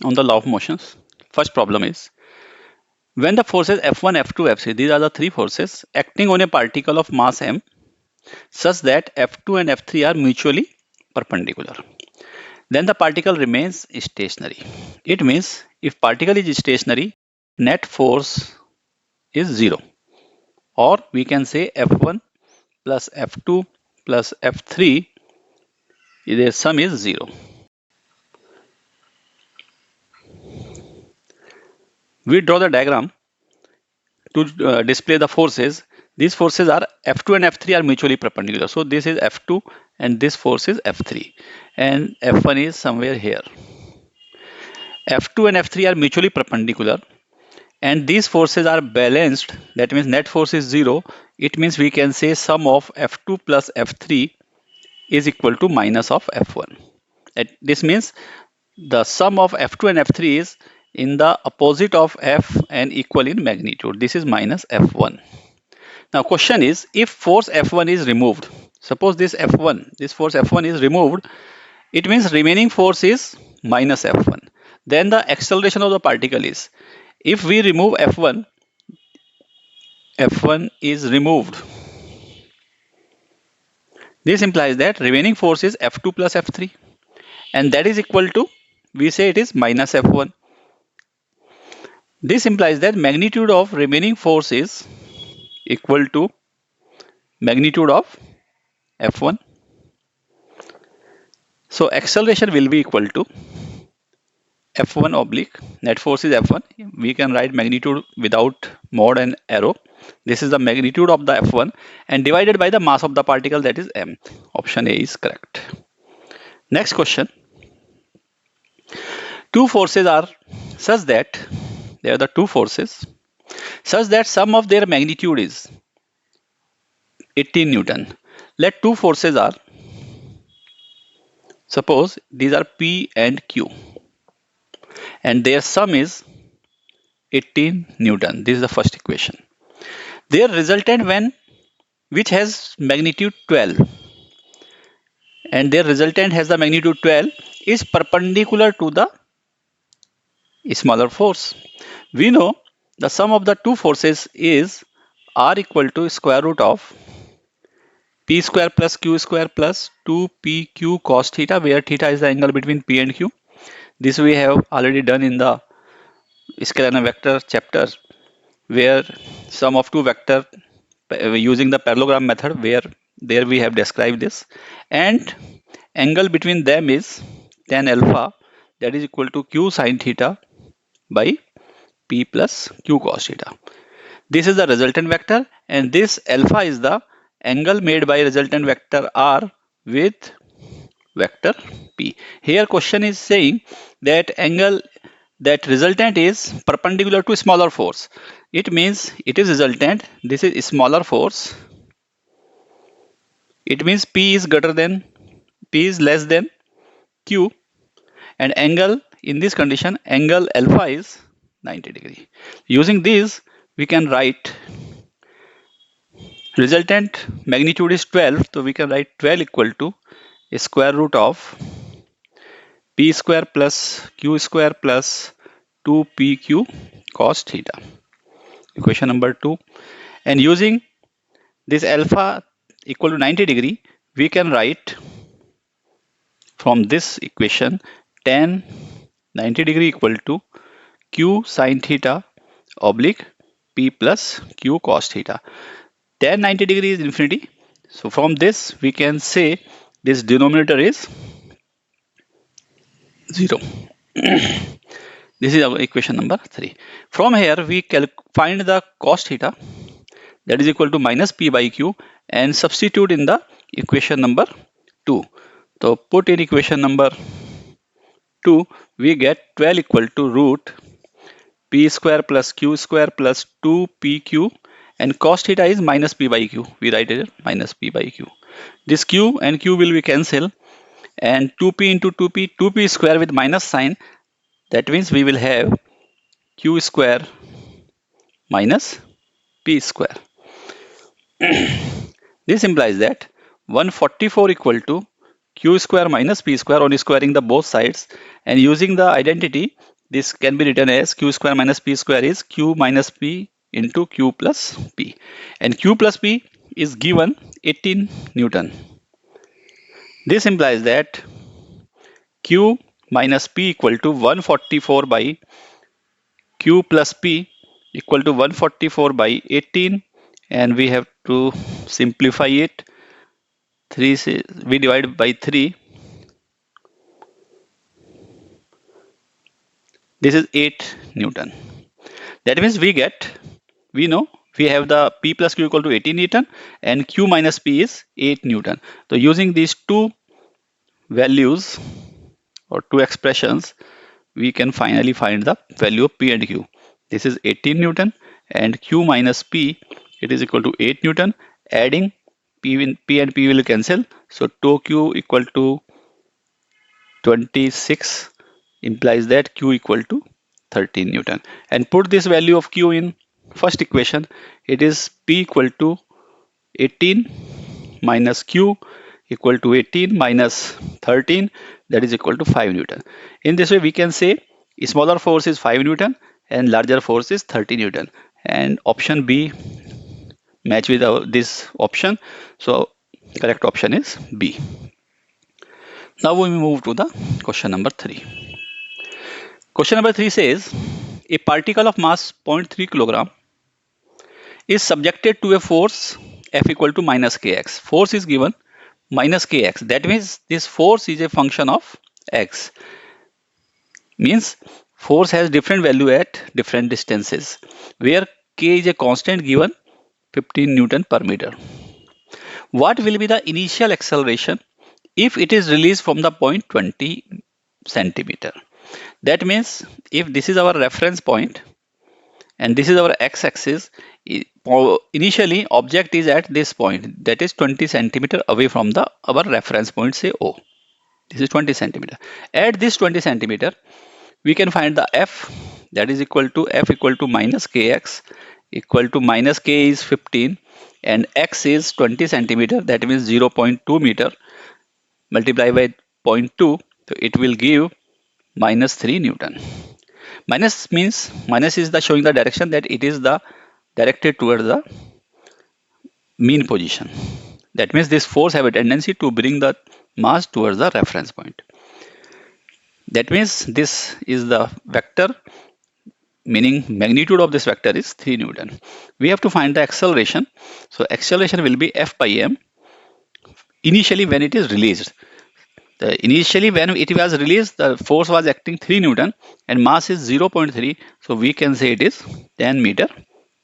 on the law of motions. First problem is, when the forces F1, F2, F3, these are the three forces acting on a particle of mass m such that F2 and F3 are mutually perpendicular, then the particle remains stationary. It means if particle is stationary, net force is zero, or we can say F1 plus F2 plus F3, their sum is zero. We draw the diagram to display the forces. These forces are F2 and F3 are mutually perpendicular. So this is F2 and this force is F3, and F1 is somewhere here. F2 and F3 are mutually perpendicular, and these forces are balanced. That means net force is zero. It means we can say sum of F2 plus F3 is equal to minus of F1. This means the sum of F2 and F3 is in the opposite of F and equal in magnitude. This is minus F1. Now question is, if force F1 is removed, suppose this force F1 is removed, it means remaining force is minus F1. Then the acceleration of the particle is, if we remove F1, F1 is removed. This implies that remaining force is F2 plus F3, and that is equal to, we say it is minus F1. This implies that magnitude of remaining force is equal to magnitude of F1. So acceleration will be equal to F1 oblique, net force is F1. We can write magnitude without mod and arrow. This is the magnitude of the F1 and divided by the mass of the particle, that is m. Option A is correct. Next question. Two forces are such that, they are the two forces, such that sum of their magnitude is 18 Newton. Let two forces are, suppose these are P and Q, and their sum is 18 Newton. This is the first equation. Their resultant, which has magnitude 12, and their resultant has the magnitude 12, is perpendicular to the smaller force. We know the sum of the two forces is R equal to square root of P square plus Q square plus 2PQ cos theta, where theta is the angle between P and Q. This we have already done in the scalar and vector chapter, where sum of two vector using the parallelogram method, where there we have described this, and angle between them is tan alpha, that is equal to Q sin theta by P plus Q cos theta. This is the resultant vector, and this alpha is the angle made by resultant vector R with vector P. Here question is saying that angle, that resultant is perpendicular to smaller force. It means it is resultant, this is smaller force. It means P is less than Q, and angle in this condition, angle alpha is 90 degree. Using this we can write resultant magnitude is 12, so we can write 12 equal to square root of P square plus Q square plus 2PQ cos theta. Equation number 2. And using this alpha equal to 90 degree, we can write from this equation tan 90 degree equal to Q sin theta oblique P plus Q cos theta. Tan 90 degree is infinity. So from this we can say this denominator is 0. This is our equation number 3. From here we find the cos theta, that is equal to minus P by Q, and substitute in the equation number 2. So put in equation number 2, we get 12 equal to root P square plus Q square plus 2PQ, and cos theta is minus P by Q. We write it minus P by Q. This Q and Q will be cancel, and 2P into 2P square with minus sign. That means we will have Q square minus P square. This implies that 144 equal to q square minus p square on squaring the both sides, and using the identity, this can be written as q square minus p square is q minus p into q plus p, and q plus p is given 18 Newton. This implies that q minus p equal to 144 by q plus p equal to 144 by 18, and we have to simplify it. 3 we divide by 3. This is 8 Newton. That means we know we have the p plus q equal to 18 Newton and q minus p is 8 Newton. So using these two values or two expressions, we can finally find the value of p and q. This is 18 Newton and q minus p, it is equal to 8 Newton. Adding p and p will cancel. So 2q equal to 26 implies that q equal to 13 Newton. And put this value of q in first equation. It is p equal to 18 minus q equal to 18 minus 13, that is equal to 5 Newton. In this way we can say smaller force is 5 Newton and larger force is 30 Newton, and option B match with this option. So correct option is B. Now we move to the question number 3. Question number 3 says a particle of mass 0.3 kilogram is subjected to a force F equal to minus kx. Force is given minus kx. That means this force is a function of x. Means force has different value at different distances, where k is a constant given 15 Newton per meter. What will be the initial acceleration if it is released from the point 20 centimeter? That means if this is our reference point and this is our x-axis, initially object is at this point, that is 20 centimeter away from our reference point, say O. This is 20 centimeter. At this 20 centimeter, we can find the F, that is equal to F equal to minus kx equal to minus k is 15 and x is 20 centimeter, that means 0.2 meter multiplied by 0.2, so it will give minus 3 Newton. Minus means minus is the showing the direction that it is the directed towards the mean position. That means this force have a tendency to bring the mass towards the reference point. That means this is the vector, meaning magnitude of this vector is 3 Newton. We have to find the acceleration. So acceleration will be F by m initially when it is released. Initially when it was released, the force was acting 3 Newton and mass is 0.3. So we can say it is 10 meter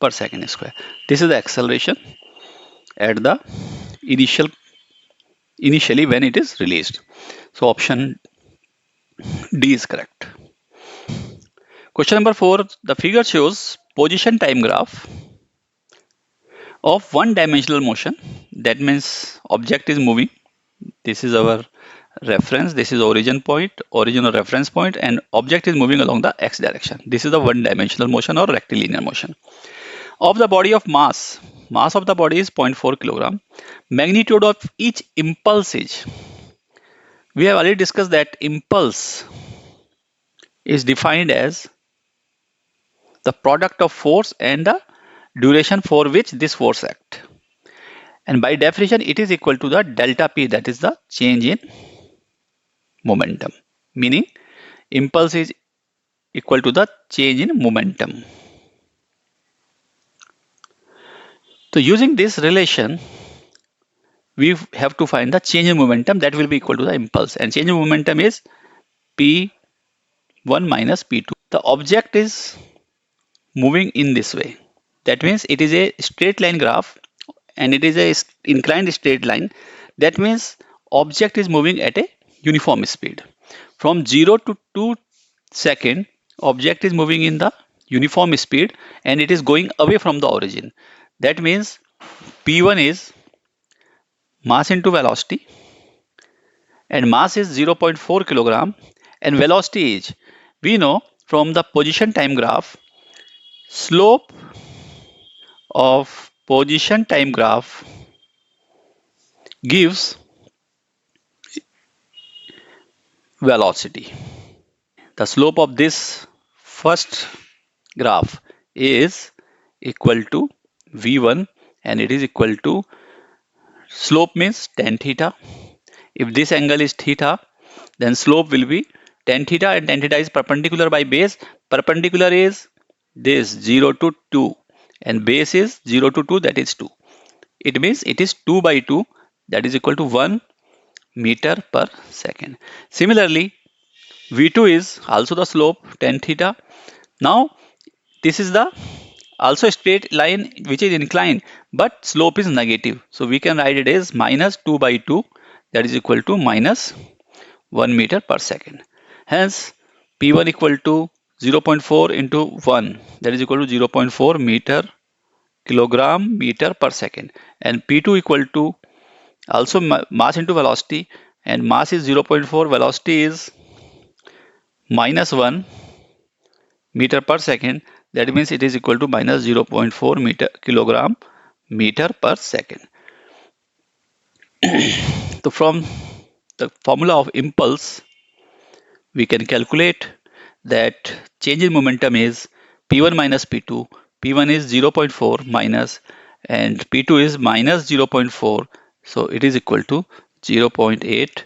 per second square. This is the acceleration at the initially when it is released. So option D is correct. Question number 4, the figure shows position time graph of one dimensional motion. That means object is moving. This is our reference, this is origin point, origin or reference point, and object is moving along the x direction. This is the one dimensional motion or rectilinear motion. Of the body of mass of the body is 0.4 kilogram. Magnitude of each impulse is, we have already discussed that impulse is defined as the product of force and the duration for which this force acts. And by definition, it is equal to the delta p, that is the change in momentum. Meaning, impulse is equal to the change in momentum. So using this relation, we have to find the change in momentum that will be equal to the impulse. And change in momentum is P1 minus P2. The object is moving in this way. That means it is a straight line graph and it is a inclined straight line. That means object is moving at a uniform speed. From 0 to 2 seconds, object is moving in the uniform speed and it is going away from the origin. That means P1 is mass into velocity, and mass is 0.4 kilogram, and velocity is, we know from the position time graph, slope of position time graph gives velocity. The slope of this first graph is equal to V1 and it is equal to, slope means tan theta. If this angle is theta, then slope will be tan theta, and tan theta is perpendicular by base. Perpendicular is this 0 to 2 and base is 0 to 2, that is 2. It means it is 2 by 2, that is equal to 1 meter per second. Similarly, V2 is also the slope tan theta. Now this is the also a straight line which is inclined, but slope is negative. So we can write it as minus 2 by 2, that is equal to minus 1 meter per second. Hence, P1 equal to 0.4 into 1, that is equal to 0.4 meter kilogram meter per second. And P2 equal to also mass into velocity, and mass is 0.4, velocity is minus 1 meter per second. That means it is equal to minus 0.4 meter kilogram meter per second. So from the formula of impulse, we can calculate that change in momentum is P1 minus P2. P1 is 0.4 minus and P2 is minus 0.4. So it is equal to 0.8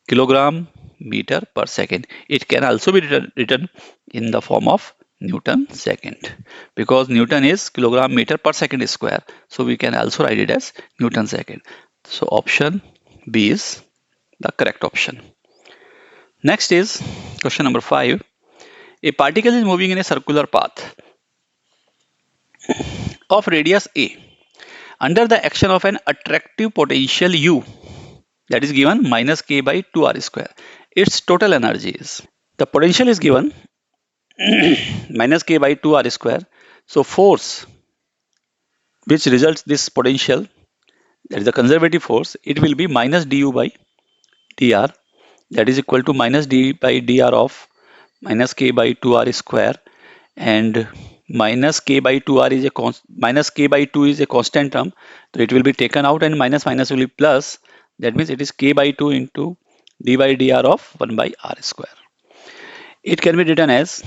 kilogram meter per second. It can also be written in the form of Newton second, because Newton is kilogram meter per second square. So we can also write it as Newton second. So option B is the correct option. Next is question number 5. A particle is moving in a circular path of radius A under the action of an attractive potential U, that is given minus k by 2r square. Its total energy is, the potential is given minus k by 2r square. So force which results this potential, that is the conservative force, it will be minus du by dr, that is equal to minus d by dr of minus k by 2r square, and minus k by 2r is a minus k by 2 is a constant term, so it will be taken out and minus minus will be plus. That means it is k by 2 into d by dr of 1 by r square. It can be written as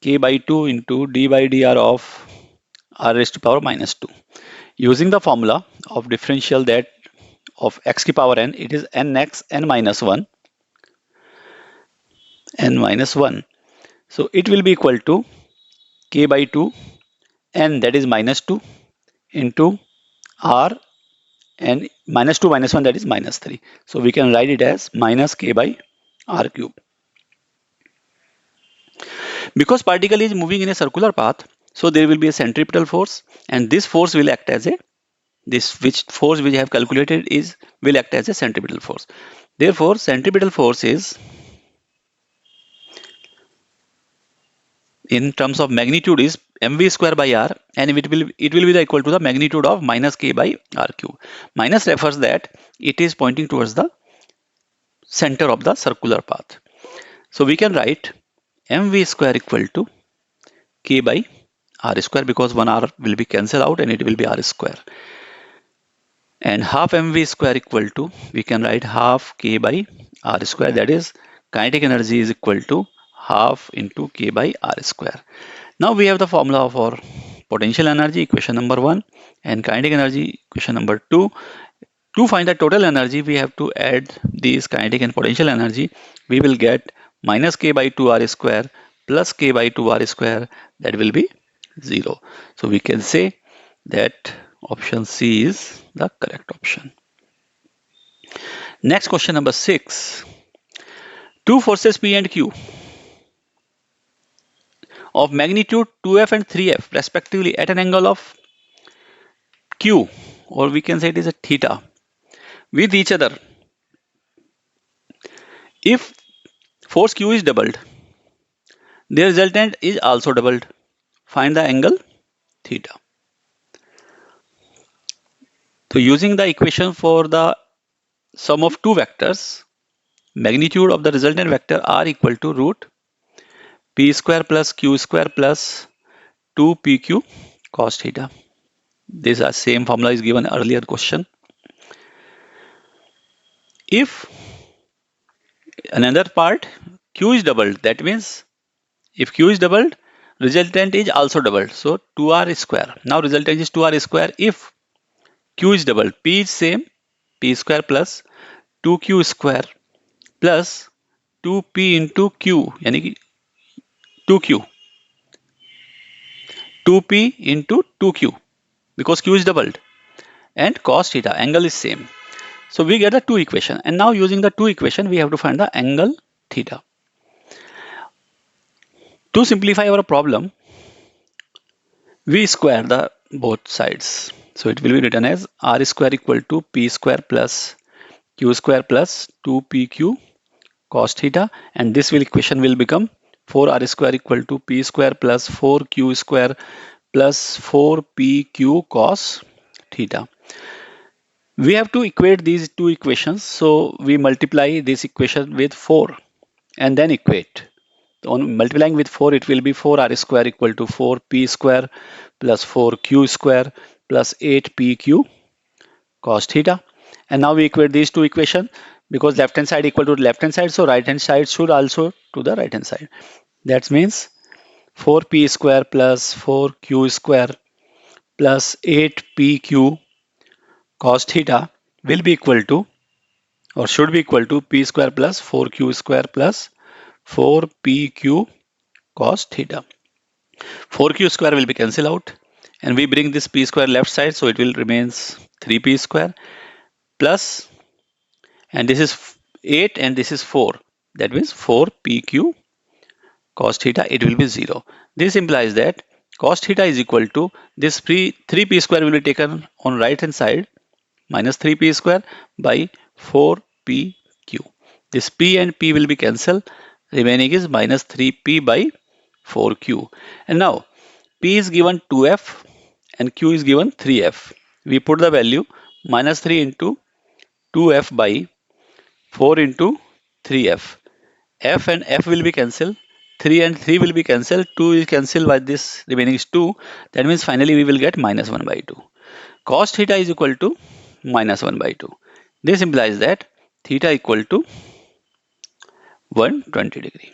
k by 2 into d by dr of r raised to power minus 2. Using the formula of differential that of x to power n, it is nx n minus 1 n minus 1. So it will be equal to k by 2 n, that is minus 2 into r, and minus 2 minus 1, that is minus 3. So we can write it as minus k by r cube. Because particle is moving in a circular path, so there will be a centripetal force, and this force will act as a, this which force we have calculated is will act as a centripetal force. Therefore, centripetal force is, in terms of magnitude, is mv square by r, and it will be the equal to the magnitude of minus k by r cube. Minus refers that it is pointing towards the center of the circular path. So we can write mv square equal to k by r square, because one r will be cancelled out and it will be r square. And half mv square equal to, we can write half k by r square, that is kinetic energy is equal to half into k by r square. Now we have the formula for potential energy, equation number 1, and kinetic energy, equation number 2. To find the total energy, we have to add these kinetic and potential energy. We will get minus k by 2r square plus k by 2r square, that will be 0. So we can say that option C is the correct option. Next, question number 6. Two forces P and Q of magnitude 2f and 3f respectively at an angle of q, or we can say it is a theta, with each other. If force q is doubled, their resultant is also doubled. Find the angle theta. So using the equation for the sum of two vectors, magnitude of the resultant vector r equal to root p square plus q square plus 2pq cos theta. This same formula is given earlier question. If another part, Q is doubled. That means if Q is doubled, resultant is also doubled. So 2R square. Now resultant is 2R square if Q is doubled. P is same, P square plus 2Q square plus 2P into Q, यानी कि 2Q, 2P into 2Q because Q is doubled and cos theta, angle is same. So we get the two equation, and now using the two equation we have to find the angle theta. To simplify our problem, we square the both sides. So it will be written as r square equal to p square plus q square plus 2pq cos theta, and this equation will become 4r square equal to p square plus 4q square plus 4pq cos theta. We have to equate these two equations, so we multiply this equation with 4 and then equate. On multiplying with 4, it will be 4r square equal to 4p square plus 4q square plus 8pq cos theta. And now we equate these two equations because left hand side equal to left hand side, so right hand side should also to the right hand side. That means 4p square plus 4q square plus 8pq cos theta will be equal to, or should be equal to, p square plus 4q square plus 4pq cos theta. 4q square will be cancelled out, and we bring this p square left side, so it will remains 3p square plus, and this is 8 and this is 4, that means 4pq cos theta, it will be 0. This implies that cos theta is equal to this 3p square will be taken on right hand side, minus 3p square by 4pq. This p and p will be cancelled, remaining is minus 3p by 4q. And now p is given 2f and q is given 3f. We put the value minus 3 into 2f by 4 into 3f. F and f will be cancelled. 3 and 3 will be cancelled. 2 is cancelled by this, remaining is 2. That means finally we will get minus 1 by 2. Cos theta is equal to minus 1 by 2. This implies that theta equal to 120 degree.